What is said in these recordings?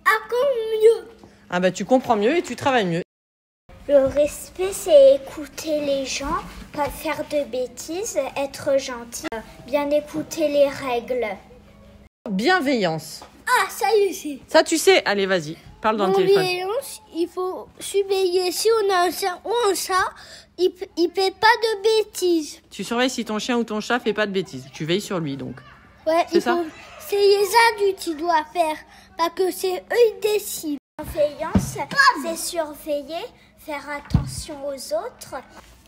encore mieux. Ah bah tu comprends mieux et tu travailles mieux. Le respect, c'est écouter les gens, pas faire de bêtises, être gentil, bien écouter les règles. Bienveillance. Ah, ça y est, c'est. Ça tu sais, allez vas-y, parle dans le téléphone. Bienveillance, il faut surveiller. Si on a un chien ou un chat, il fait pas de bêtises. Tu surveilles si ton chien ou ton chat fait pas de bêtises. Tu veilles sur lui donc. Ouais, C'est ça. C'est les adultes qui doivent faire, parce que c'est eux qui décident. Bienveillance, c'est surveiller, faire attention aux autres.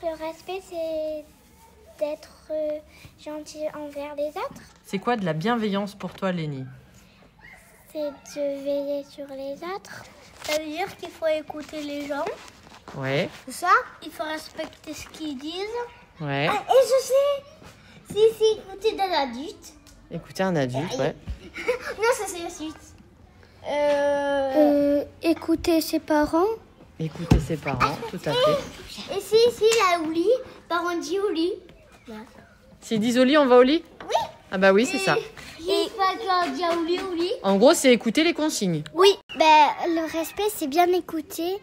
Le respect, c'est d'être gentil envers les autres. C'est quoi de la bienveillance pour toi, Lénie? C'est de veiller sur les autres. Ça veut dire qu'il faut écouter les gens. Ouais. C'est ça. Il faut respecter ce qu'ils disent. Ouais. Ah, et je sais, c'est écouter des adultes. Écouter un adulte, ouais. Non, ça c'est la suite. Écouter ses parents. Écouter ses parents, tout à fait. Et si la au lit, parents dit au lit. S'ils disent au lit, on va au lit? Oui. Ah bah oui, c'est ça. Et pas quand on dit au lit. En gros, c'est écouter les consignes. Oui. Le respect, c'est bien écouter.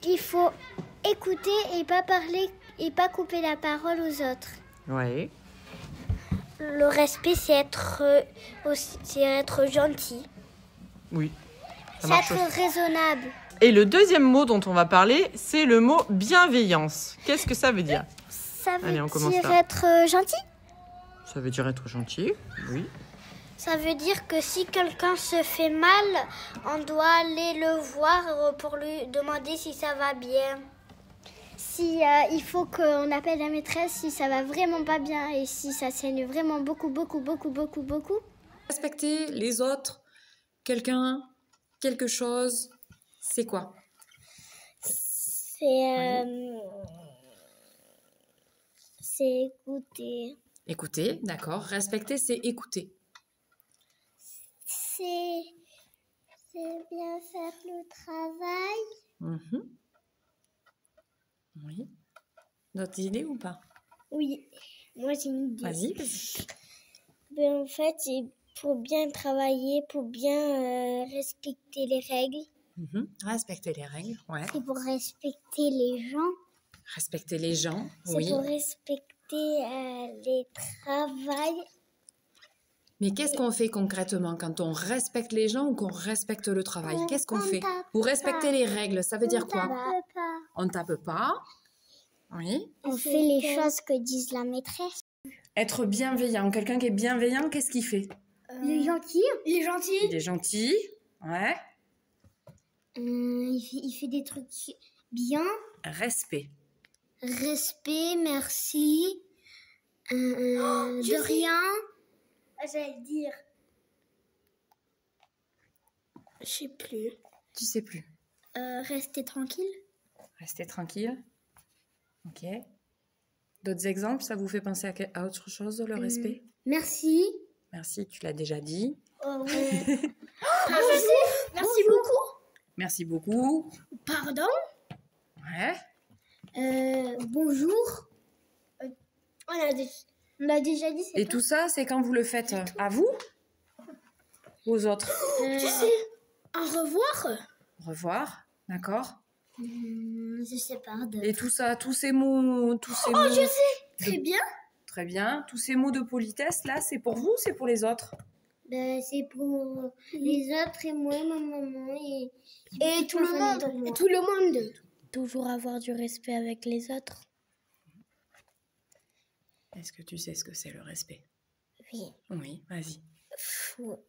Il faut écouter et pas parler et pas couper la parole aux autres. Ouais. Le respect, c'est être gentil. Oui. Ça C'est marche être aussi. raisonnable. Et le deuxième mot dont on va parler, c'est le mot bienveillance. Qu'est-ce que ça veut dire? Ça veut Allez, on commence dire là. être gentil. Ça veut dire être gentil, oui. Ça veut dire que si quelqu'un se fait mal, on doit aller le voir pour lui demander si ça va bien. Si il faut qu'on appelle la maîtresse si ça va vraiment pas bien et si ça saigne vraiment beaucoup. Respecter les autres, quelqu'un, quelque chose, c'est quoi? C'est écouter. Écouter, d'accord. Respecter, c'est écouter. C'est bien faire le travail. Mhm. Oui. D'autres idées ou pas? Oui, moi j'ai une idée. Vas-y, vas-y. En fait, c'est pour bien travailler, pour bien respecter les règles. Mhm. Respecter les règles, ouais. C'est pour respecter les gens. Respecter les gens, C'est oui. pour respecter les travails. Mais qu'est-ce qu'on fait concrètement quand on respecte les gens ou qu'on respecte le travail? Qu'est-ce qu'on fait? Pour respecter les règles, ça veut dire quoi? On ne tape pas. Oui. On fait les choses que disent la maîtresse. Être bienveillant. Quelqu'un qui est bienveillant, qu'est-ce qu'il fait? Les gentils. Les gentils. Il est gentil. Ouais. Il fait des trucs bien. Respect. Respect, merci. De rien. J'allais dire. Je sais plus. Tu sais plus. Rester tranquille. Rester tranquille. Ok. D'autres exemples, ça vous fait penser à autre chose, le respect? Merci. Merci, tu l'as déjà dit. Merci beaucoup. Merci beaucoup. Pardon. Ouais. Bonjour. On a déjà dit. Et tout ça, c'est quand vous le faites à vous? Aux autres? Tu sais. Au revoir. Au revoir. D'accord. Je sais pas. Et tout ça, tous ces mots... Je sais. Très bien. Très bien. Tous ces mots de politesse, là, c'est pour vous ou c'est pour les autres? C'est pour les autres et moi, ma maman et tout le monde. Et tout le monde. Toujours avoir du respect avec les autres. Est-ce que tu sais ce que c'est le respect? Oui. Oui, vas-y. Faut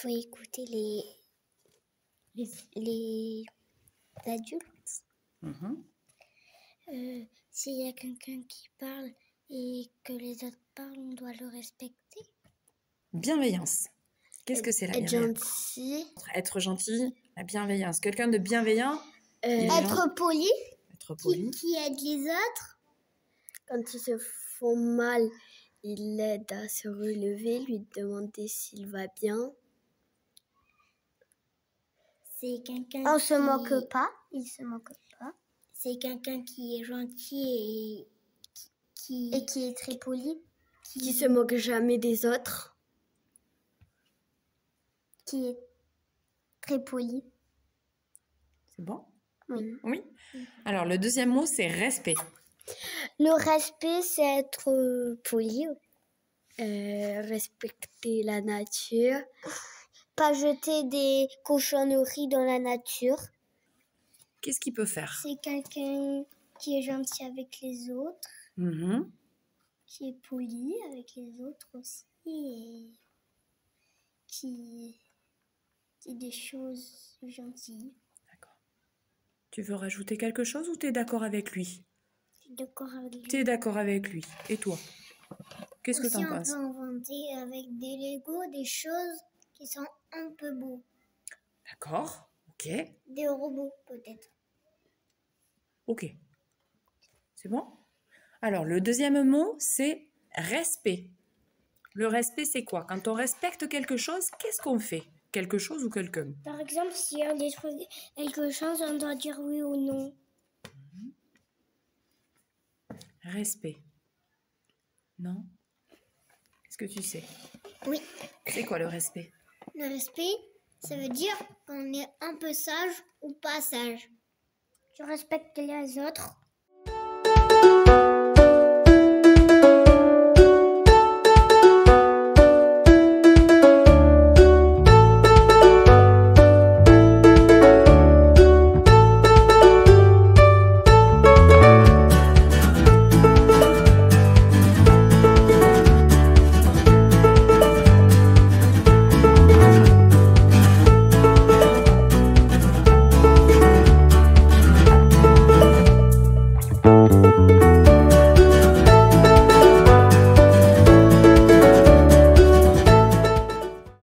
écouter les adultes. Mhm. S'il y a quelqu'un qui parle et que les autres parlent, on doit le respecter. Bienveillance. Qu'est-ce que c'est la bienveillance? Gentil. Être gentil, la bienveillance. Quelqu'un de bienveillant? Être poli. Être poli. Qui aide les autres. Quand ils se font mal, il l'aide à se relever, lui demander s'il va bien. C'est quelqu'un On se moque pas. Il se moque pas. C'est quelqu'un qui est gentil et qui est très poli. Qui se moque jamais des autres. Qui est Très poli. C'est bon? Oui. Oui. Alors, le deuxième mot, c'est respect. Le respect, c'est être poli. Respecter la nature. Pas jeter des cochonneries dans la nature. Qu'est-ce qu'il peut faire? C'est quelqu'un qui est gentil avec les autres, Mhm. qui est poli avec les autres aussi, et qui dit des choses gentilles. D'accord. Tu veux rajouter quelque chose ou tu es d'accord avec lui? Je suis d'accord avec lui. Tu es d'accord avec lui. Et toi? Qu'est-ce que Aussi, tu en on penses? peut inventer avec des Legos des choses qui sont un peu beaux. D'accord. Ok. Des robots, peut-être. Ok. C'est bon? Alors, le deuxième mot, c'est respect. Le respect, c'est quoi? Quand on respecte quelque chose, qu'est-ce qu'on fait? Quelque chose ou quelqu'un? Par exemple, si on détruit quelque chose, on doit dire oui ou non. Respect. Non? Est-ce que tu sais? Oui. C'est quoi le respect? Le respect, ça veut dire qu'on est un peu sage ou pas sage. Tu respectes les autres.